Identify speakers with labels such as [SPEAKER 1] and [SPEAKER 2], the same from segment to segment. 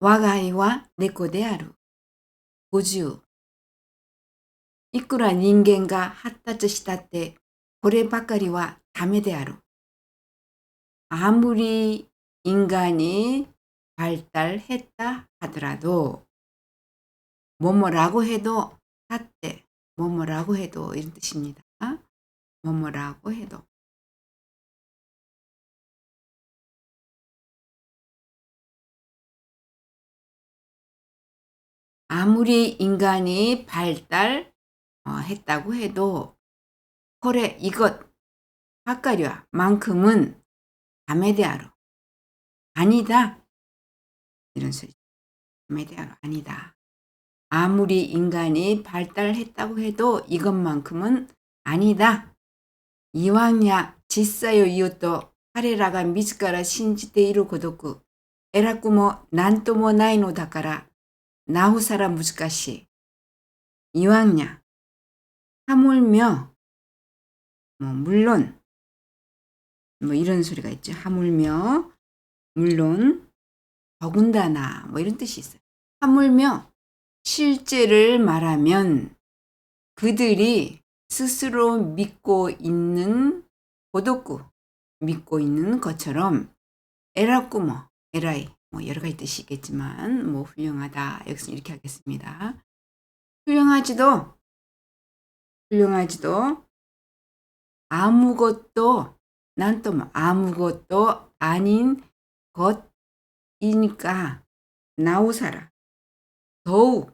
[SPEAKER 1] 我が愛は猫である。50。いくら人間が発達したって、こればかりはダメである。아무리 인간이 발달했다 하더라도, 뭐뭐라고 해도, hat때, 뭐뭐라고 해도 이런 뜻입니다. 뭐뭐라고 해도. 아무리 인간이 발달했다고 해도, 그래, 이것, 바까리와 만큼은 담에 대하로. 아니다. 이런 소리. 담에 대하로 아니다. 아무리 인간이 발달했다고 해도 이것만큼은 아니다. 이왕야実際を言うと彼らが自ら信じているごとく偉くも何ともないのだからなおさら難しい。이왕야 하물며 물론 이런 소리가 있죠. 하물며 물론 더군다나 이런 뜻이 있어요. 하물며 실제를 말하면 그들이 스스로 믿고 있는 고독구 믿고 있는 것처럼 에라꾸 에라이 여러 가지 뜻이 있겠지만 훌륭하다. 여기서 이렇게 하겠습니다. 훌륭하지도 아무것도 난 또 아무것도 아닌 것이니까 나오사라. 더욱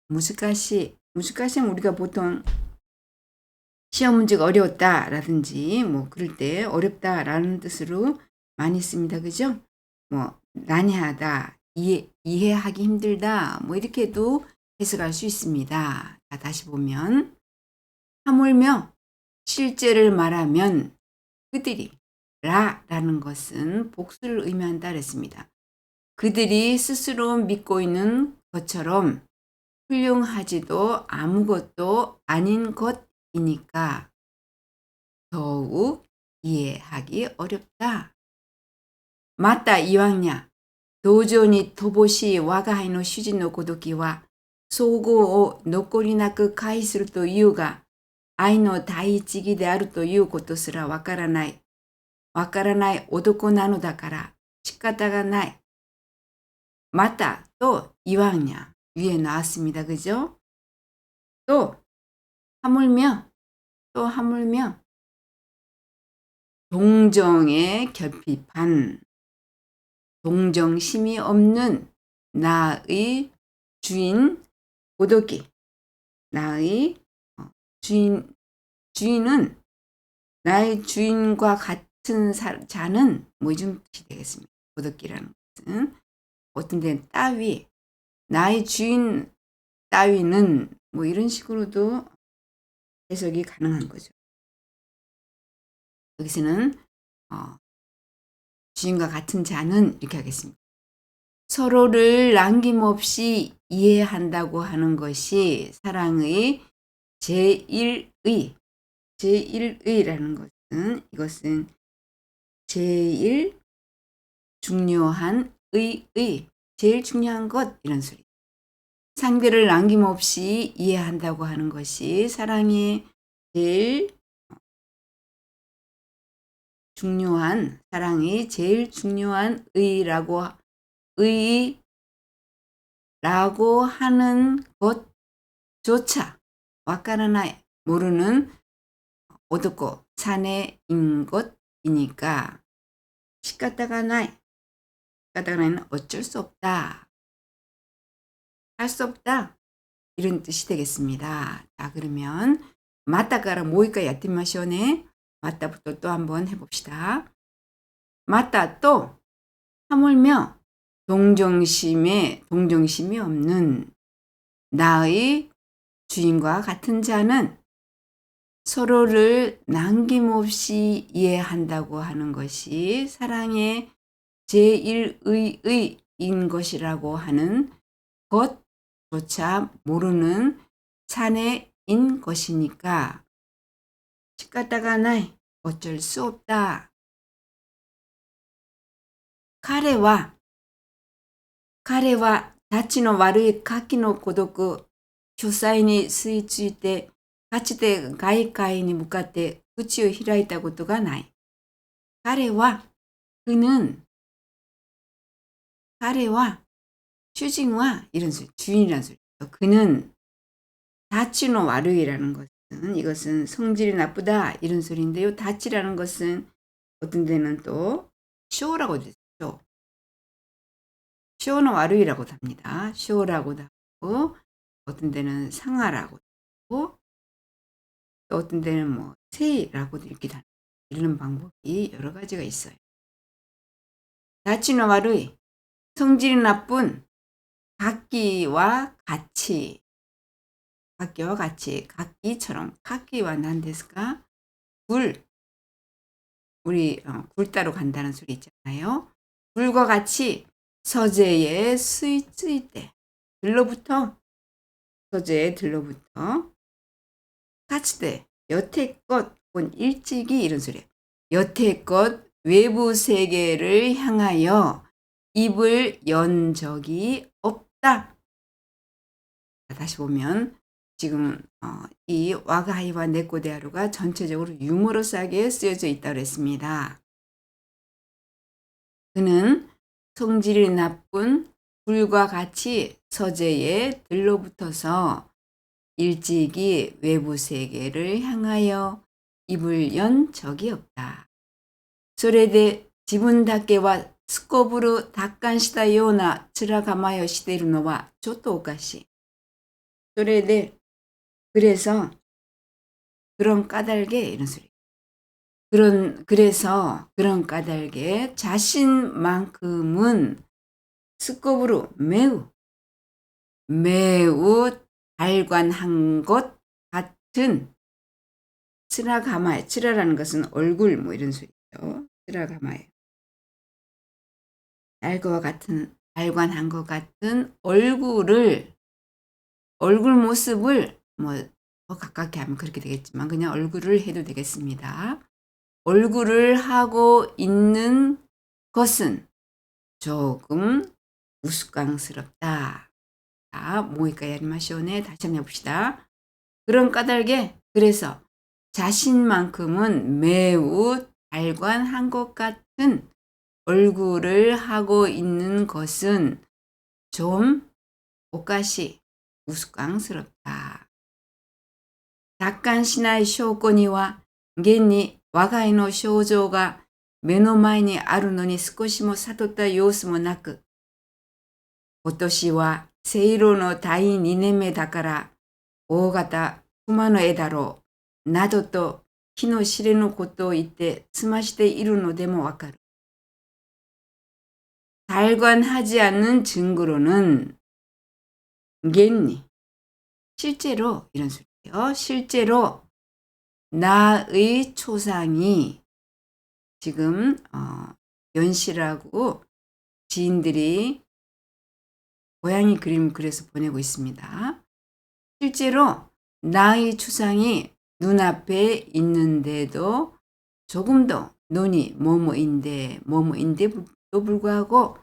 [SPEAKER 1] 무스카시는 우리가 보통 시험 문제가 어려웠다라든지 그럴 때 어렵다라는 뜻으로 많이 씁니다. 그죠? 난해하다, 이해하기 힘들다 이렇게도 해석할 수 있습니다. 자, 다시 보면 하물며 실제를 말하면 그들이 라는 것은 복수를 의미한다 그랬습니다. 그들이 스스로 믿고 있는 것처럼 훌륭하지도 아무것도 아닌 것이니까 더욱 이해하기 어렵다. 맞다 이왕야. 도저히 토보시 와가하이の主人のごときは総合を残りなく介するというが愛の第一義であるということすらわからない男なのだから仕方がない。맞다 또 이왕야 위에 나왔습니다. 그죠? 또 하물며 동정의 결핍한 동정심이 없는 나의 주인 고독이 나의 주인은 나의 주인과 같은 자는 이런 뜻이 되겠습니다. 고독이라는 것은 어떤 데는 따위 나의 주인 따위는 이런 식으로도 해석이 가능한 거죠. 여기서는 주인과 같은 자는 이렇게 하겠습니다. 서로를 남김없이 이해한다고 하는 것이 사랑의 제1의라는 것은 이것은 제일 중요한 제일 중요한 것 이런 소리. 상대를 남김없이 이해한다고 하는 것이 사랑의 제일 중요한 의라고 하는 것조차 와까라나이 모르는 어둡고 사내인 것이니까 시카타가나이는 어쩔 수 없다. 할 수 없다. 이런 뜻이 되겠습니다. 자, 그러면 맞다가라 모이까 야티마시오네. 맞다부터 또 한번 해봅시다. 맞다 또 하물며 동정심이 없는 나의 주인과 같은 자는 서로를 남김없이 이해한다고 하는 것이 사랑의 제1의인 것이라고 하는 것조차 모르는 사내인 것이니까 시카타가나이 어쩔 수 없다. 彼は彼はたちの悪い下記の孤独、書斎に吸い付いて、かつて外界に向かって口を開いたことがない。彼は、그는、彼は、主人は이런 소리, 주인이라는 소리죠. 그는 다치노 와르이라는 것은 이것은 성질이 나쁘다 이런 소리인데요. 다치라는 것은 어떤 데는 또 쇼라고 되죠. 쇼노 와르이라고도 합니다. 쇼라고도 하고 어떤 데는 상하라고 하고 또 어떤 데는 뭐 세이라고도 읽기도 합니다. 읽는 방법이 여러 가지가 있어요. 다치노 와르이, 성질이 나쁜 각기와 같이, 각기와 같이, 각기처럼, 각기와 난데스가 우리 굴 따로 간다는 소리 있잖아요. 굴과 같이 서재에 스위트일 때 들로부터 서재에 들로부터 같이 여태껏 본 일찍이 이런 소리예요. 여태껏 외부 세계를 향하여 입을 연 적이 없다. 다시 보면 지금 이 와가하이와 네코데하루가 전체적으로 유머러스하게 쓰여져 있다고 했습니다. 그는 성질이 나쁜 불과 같이 서재에 들러붙어서 일찍이 외부 세계를 향하여 입을 연 적이 없다. それで自分だけはすこぶる達観したような面構えをしているのはちょっとおかしい。それで 그래서 그런 까닭에 이런 소리. 그래서 그런 까닭에 자신만큼은 스코브로 매우 달관한 것 같은 츠라가마에, 츠라라는 것은 얼굴 뭐 이런 소리죠. 츠라가마에 달관한 것 같은 얼굴 모습을 뭐 더 가깝게 하면 그렇게 되겠지만 그냥 얼굴을 해도 되겠습니다. 얼굴을 하고 있는 것은 조금 우스꽝스럽다. 자, 모이까 야리마시오네 다시 한번 해봅시다. 그런 까닭에 그래서 자신만큼은 매우 달관한 것 같은 얼굴을 하고 있는 것은 좀 오까시 우스꽝스럽다. 達観しない証拠には現に我が家の症状が目の前にあるのに少しも悟った様子もなく、今年はセイロの退院2年目だから大型熊の絵だろうなどと気の知れぬことを言って済ましているのでもわかる。달관하지 않는 증거로는 겐니 실제로 이런 소리예요. 실제로 나의 초상이 지금 연씨라고 지인들이 고양이 그림 그려서 보내고 있습니다. 실제로 나의 초상이 눈앞에 있는데도 조금 더 눈이 뭐뭐인데도 불구하고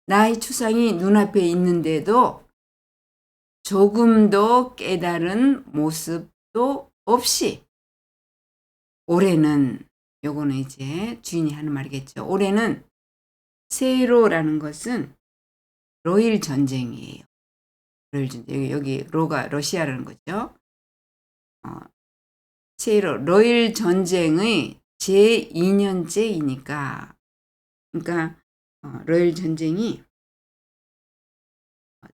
[SPEAKER 1] 나의 초상이 눈앞에 있는데도 조금 더 깨달은 모습도 없이 올해는 요거는 이제 주인이 하는 말이겠죠. 올해는 세이로라는 것은 러일 전쟁이에요. 러일 전쟁. 여기 로가 러시아라는 거죠. 세이로 러일 전쟁의 제2년째이니까 그러니까 러일 전쟁이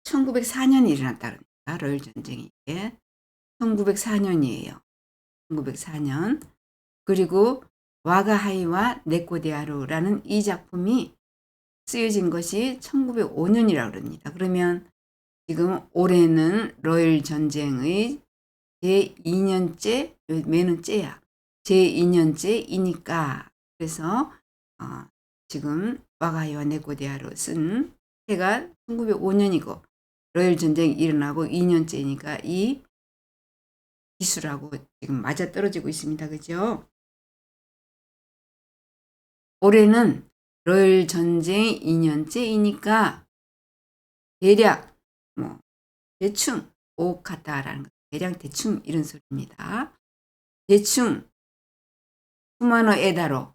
[SPEAKER 1] 1904년에 일어났다 그러니까 러일 전쟁이 1904년이에요. 1904년. 그리고 와가하이와 네코데하루라는 이 작품이 쓰여진 것이 1905년이라고 그럽니다. 그러면 지금 올해는 러일 전쟁의 제2년째, 매는 째야. 제2년째이니까 그래서 지금 와가하이와 네코데하루 쓴 해가 1905년이고 러일 전쟁이 일어나고 2년째니까 이 기술하고 지금 맞아떨어지고 있습니다. 그죠? 올해는 러일 전쟁 2년째이니까 대략 뭐 대충 오카타라는 거 대략 대충 이런 소리입니다. 대충 쿠마노 에다로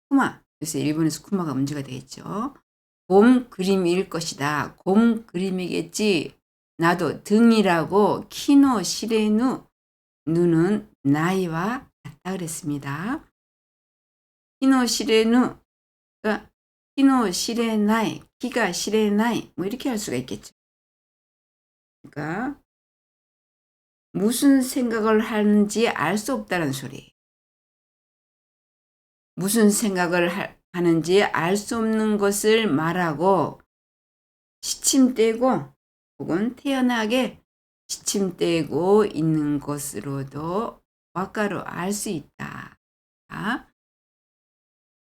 [SPEAKER 1] 쿠마 요새 일본에서 쿠마가 문제가 되겠죠. 곰 그림일 것이다. 곰 그림이겠지. 나도 등이라고 키노 시레누 누는 나이와 같다 그랬습니다. 키노 시레누 가 키노 시레나이 키가 시레나이 뭐 이렇게 할 수가 있겠죠. 그러니까 무슨 생각을 하는지 알 수 없다는 소리. 무슨 생각을 하는지 알 수 없는 것을 말하고 시침대고 혹은 태연하게 시침대고 있는 것으로도 와카루 알 수 있다.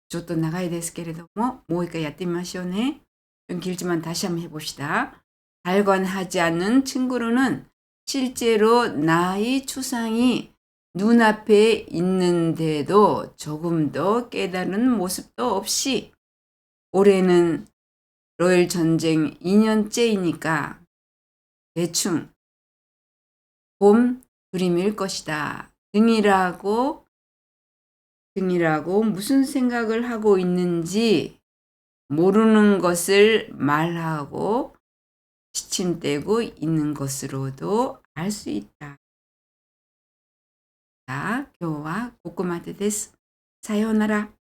[SPEAKER 1] ちょっと長いですけれども、もう一回やってみましょうね。좀 길지만 다시 한번 해봅시다. 발견하지 않는 친구로는 실제로 나의 추상이 눈앞에 있는데도 조금 더 깨달은 모습도 없이 올해는 러일 전쟁 2년째이니까 대충 봄 그림일 것이다. 등이라고 무슨 생각을 하고 있는지 모르는 것을 말하고 시침대고 있는 것으로도 알 수 있다. 자, 今日はここまでです。さようなら。